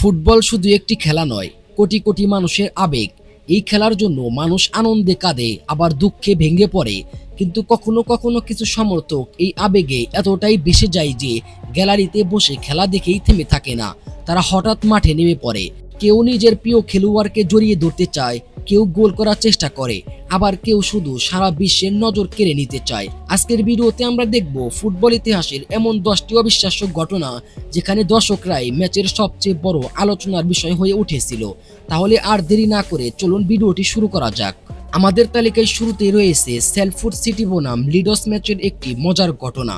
Football শুধু একটি খেলা নয়, কোটি কোটি মানুষের আবেগ। এই খেলার জন্য মানুষ আনন্দে কাঁদে, আবার দুঃখে ভেঙে পড়ে। কিন্তু কখনো কখনো কিছু সমর্থক এই আবেগে এতটাই বেসে যায় যে গ্যালারিতে বসে খেলা দেখেই থেমে থাকে না, তারা হঠাৎ মাঠে নেমে পড়ে। কেউ নিজের প্রিয় খেলোয়াড়কে জড়িয়ে ধরতে চায়, কেউ গোল করার চেষ্টা করে, আবার কেউ শুধু সারা বিশ্বের নজর কেড়ে নিতে চায়। আজকের ভিডিওতে আমরা দেখব ফুটবল ইতিহাসের এমন 10টি অবিশ্বাস্য ঘটনা যেখানে দর্শকরাই ম্যাচের সবচেয়ে বড় আলোচনার বিষয় হয়ে উঠেছিল। তাহলে আর দেরি না করে চলুন ভিডিওটি শুরু করা যাক। আমাদের তালিকায় শুরুতেই রয়েছে সেলফোর্ড সিটি বনাম লিডস ম্যাচের একটি মজার ঘটনা।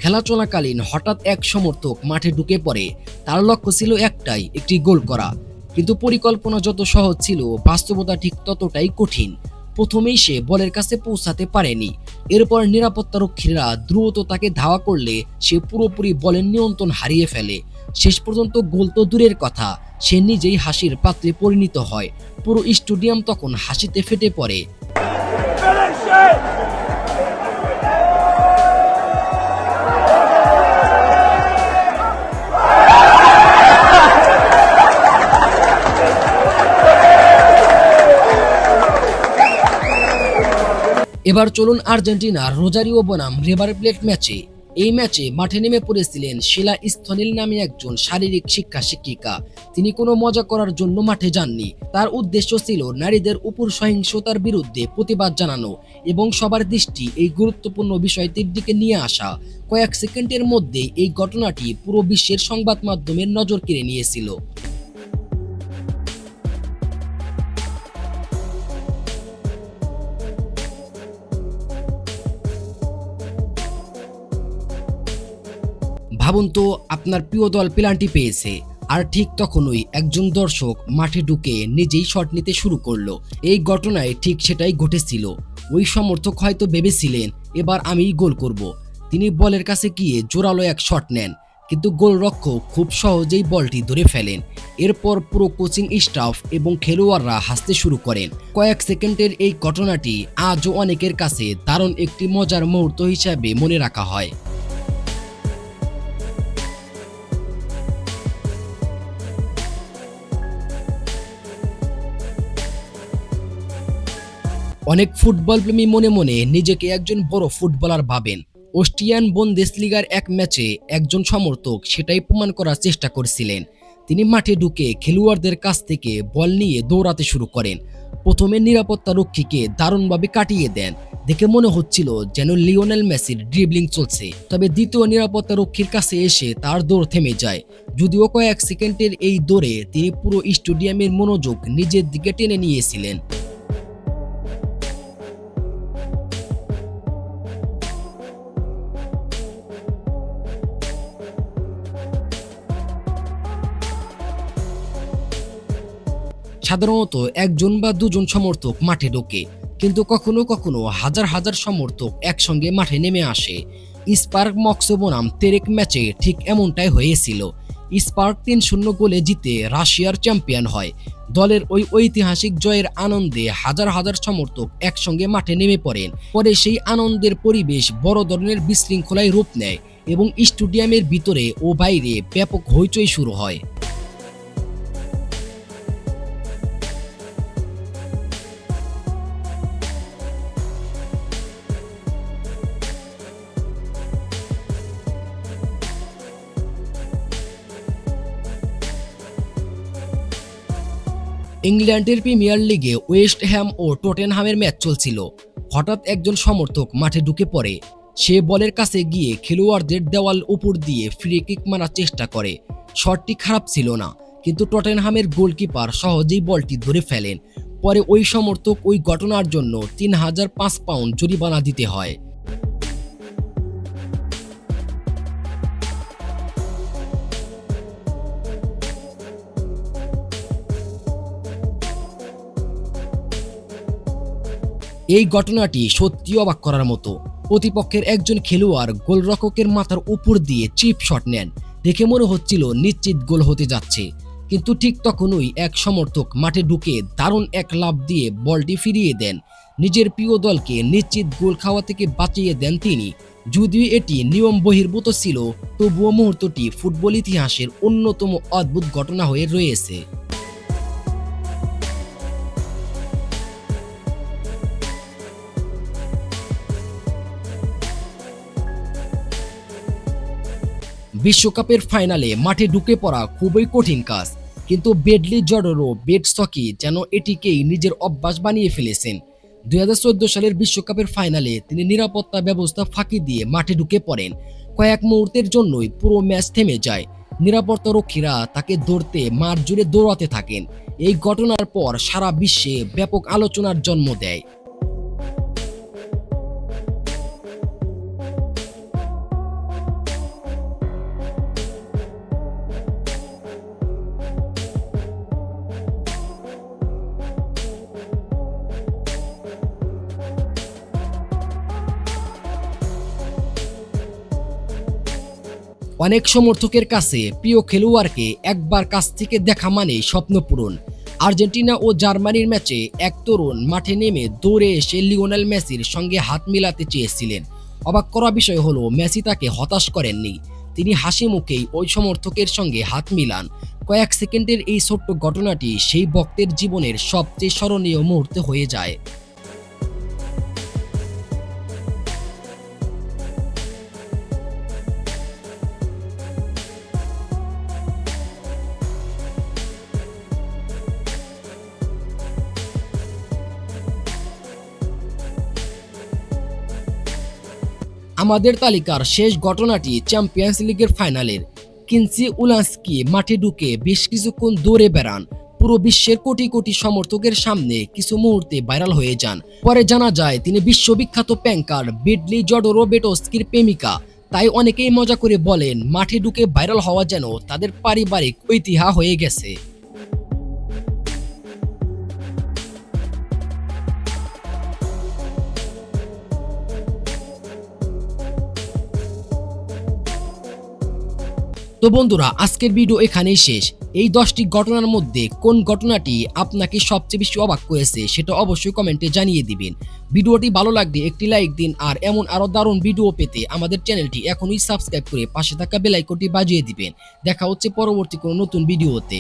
খেলা চলাকালীন হঠাৎ এক সমর্থক মাঠে ঢুকে পড়ে। তার লক্ষ্য ছিল একটাই, একটি গোল করা। কিন্তু পরিকল্পনা যত সহজ ছিল, বাস্তবতা ঠিক ততটাই কঠিন। প্রথমেই সে বলের কাছে পৌঁছাতে পারেনি। এরপর নিরাপত্তারক্ষীরা দ্রুত তাকে ধাওয়া করলে সে পুরোপুরি বলের নিয়ন্ত্রণ হারিয়ে ফেলে। শেষ পর্যন্ত গোল তো দূরের কথা, সে নিজেই হাসির পাত্রে পরিণত হয়। পুরো স্টেডিয়াম তখন হাসিতে ফেটে পড়ে। এবার চলুন আর্জেন্টিনার রোজারিও বনাম রিভার প্লেট ম্যাচে। এই ম্যাচে মাঠে নেমে পড়েছিলেন শিলা স্থনিল নামে একজন শারীরিক শিক্ষা শিক্ষিকা। তিনি কোনো মজা করার জন্য মাঠে যাননি। তার উদ্দেশ্য ছিল নারীদের উপর সহিংসতার বিরুদ্ধে প্রতিবাদ জানানো এবং সবার দৃষ্টি এই গুরুত্বপূর্ণ বিষয়টির দিকে নিয়ে আসা। কয়েক সেকেন্ডের মধ্যে এই ঘটনাটি পুরো বিশ্বের সংবাদ মাধ্যমের নজর কেড়ে নিয়েছিল। ভাবুন তো, আপনার প্রিয় দল পেনাল্টি পেয়েছে, আর ঠিক তখনই একজন দর্শক মাঠে ঢুকে নিজেই শট নিতে শুরু করলো। এই ঘটনায় ঠিক সেটাই ঘটেছিল। ওই সমর্থক হয়তো ভেবেছিলেন এবার আমিই গোল করব। তিনি বলের কাছে গিয়ে জোরালো এক শট নেন, কিন্তু গোলরক্ষক খুব সহজেই বলটি ধরে ফেলেন। এরপর পুরো কোচিং স্টাফ এবং খেলোয়াড়রা হাসতে শুরু করেন। কয়েক সেকেন্ডের এই ঘটনাটি আজও অনেকের কাছে দারুণ একটি মজার মুহূর্ত হিসাবে মনে রাখা হয়। অনেক ফুটবল প্রেমী মনে মনে নিজেকে একজন বড় ফুটবলার ভাবেন। অস্ট্রিয়ান বুন্দেসলিগার এক ম্যাচে একজন সমর্থক সেটাই প্রমাণ করার চেষ্টা করছিলেন। তিনি মাঠে ঢুকে খেলোয়াড়দের কাছ থেকে বল নিয়ে দৌড়াতে শুরু করেন। প্রথমে নিরাপত্তা রক্ষীকে দারুণভাবে কাটিয়ে দেন, দেখে মনে হচ্ছিল যেন লিওনেল মেসির ড্রিবলিং চলছে। তবে দ্বিতীয় নিরাপত্তা রক্ষীর কাছে এসে তার দৌড় থেমে যায়। যদিও কয়েক সেকেন্ডের এই দৌড়ে তিনি পুরো স্টেডিয়ামের মনোযোগ নিজের দিকে টেনে নিয়েছিলেন। সাধারণত একজন বা দুজন সমর্থক মাঠে ঢোকে, কিন্তু কখনো কখনো হাজার হাজার সমর্থক একসঙ্গে মাঠে নেমে আসে। স্পার্ক মস্কো বনাম তেরেক ম্যাচে ঠিক এমনটাই হয়েছিল। স্পার্ক 3-0 গোলে জিতে রাশিয়ার চ্যাম্পিয়ন হয়। দলের ওই ঐতিহাসিক জয়ের আনন্দে হাজার হাজার সমর্থক একসঙ্গে মাঠে নেমে পড়েন। পরে সেই আনন্দের পরিবেশ বড় ধরনের বিশৃঙ্খলায় রূপ নেয় এবং স্টেডিয়ামের ভিতরে ও বাইরে ব্যাপক হইচই শুরু হয়। ইংল্যান্ডের প্রিমিয়ার লিগে ওয়েস্ট হ্যাম ও টটেনহামের ম্যাচ চলছিল। হঠাৎ একজন সমর্থক মাঠে ঢুকে পড়ে। সে বলের কাছে গিয়ে খেলোয়াড়দের দেওয়াল উপর দিয়ে ফ্রি কিক মারার চেষ্টা করে। শটটি খারাপ ছিল না, কিন্তু টটেনহামের গোলকিপার সহজেই বলটি ধরে ফেলেন। পরে ওই সমর্থক ওই ঘটনার জন্য 3005 পাউন্ড জরিমানা দিতে হয়। এই ঘটনাটি সত্যি অবাক করার মতো। প্রতিপক্ষের একজন খেলোয়াড় গোলরক্ষকের মাথার উপর দিয়ে চিপ শট নেন, দেখে মনে হচ্ছিল নিশ্চিত গোল হতে যাচ্ছে। কিন্তু ঠিক তখনই এক সমর্থক মাঠে ঢুকে দারুণ এক লাফ দিয়ে বলটি ফিরিয়ে দেন। নিজের প্রিয় দলকে নিশ্চিত গোল খাওয়া থেকে বাঁচিয়ে দেন তিনি। যদিও এটি নিয়ম বহির্ভূত ছিল, তবুও মুহূর্তটি ফুটবল ইতিহাসের অন্যতম অদ্ভুত ঘটনা হয়ে রয়েছে। বিশ্বকাপের ফাইনালে মাঠে ঢুকে পড়া খুবই কঠিন কাজ, কিন্তু বেডলি জডরো বেডসকি যেন এটিকেই নিজের অভ্যাস বানিয়ে ফেলেছেন। 2014 সালের বিশ্বকাপের ফাইনালে তিনি নিরাপত্তা ব্যবস্থা ফাঁকি দিয়ে মাঠে ঢুকে পড়েন। কয়েক মুহূর্তের জন্যই পুরো ম্যাচ থেমে যায়। নিরাপত্তা রক্ষীরা তাকে ধরতে মাঠ জুড়ে দৌড়াতে থাকেন। এই ঘটনার পর সারা বিশ্বে ব্যাপক আলোচনার জন্ম দেয়। অনেক সমর্থকের কাছে প্রিয় খেলোয়াড়কে একবার কাছ থেকে দেখা মানে স্বপ্ন পূরণ। আর্জেন্টিনা ও জার্মানির ম্যাচে এক তরুণ মাঠে নেমে দৌড়ে এসে লিওনেল মেসির সঙ্গে হাত মিলাতে চেয়েছিলেন। অবাক করা বিষয় হলো মেসি তাকে হতাশ করেননি। তিনি হাসি মুখেই ওই সমর্থকের সঙ্গে হাত মিলান। কয়েক সেকেন্ডের এই ছোট্ট ঘটনাটি সেই ভক্তের জীবনের সবচেয়ে স্মরণীয় মুহূর্ত হয়ে যায়। আমাদের তালিকার শেষ ঘটনাটি চ্যাম্পিয়ন্স লিগের ফাইনালের। কিনসি উলান্সকি মাঠে ঢুকে বেশ কিছুক্ষণ দৌড়ে বেড়ান। পুরো বিশ্বের কোটি কোটি সমর্থকের সামনে কিছু মুহূর্তে ভাইরাল হয়ে যান। পরে জানা যায় তিনি বিশ্ববিখ্যাত প্যাঙ্কার বেডলি জডরোবেটস্কির প্রেমিকা। তাই অনেকেই মজা করে বলেন মাঠে ঢুকে ভাইরাল হওয়া যেন তাদের পারিবারিক ঐতিহ্য হয়ে গেছে। তো বন্ধুরা, আজকের ভিডিও এখানেই শেষ। এই 10টি ঘটনার মধ্যে কোন ঘটনাটি আপনাকে সবচেয়ে বেশি অবাক করেছে সেটা অবশ্যই কমেন্টে জানিয়ে দিবেন। ভিডিওটি ভালো লাগলে একটি লাইক দিন, আর এমন আরো দারুণ ভিডিও পেতে আমাদের চ্যানেলটি এখনই সাবস্ক্রাইব করে পাশে থাকা বেল আইকনটি বাজিয়ে দিবেন। দেখা হচ্ছে পরবর্তী কোনো নতুন ভিডিওতে।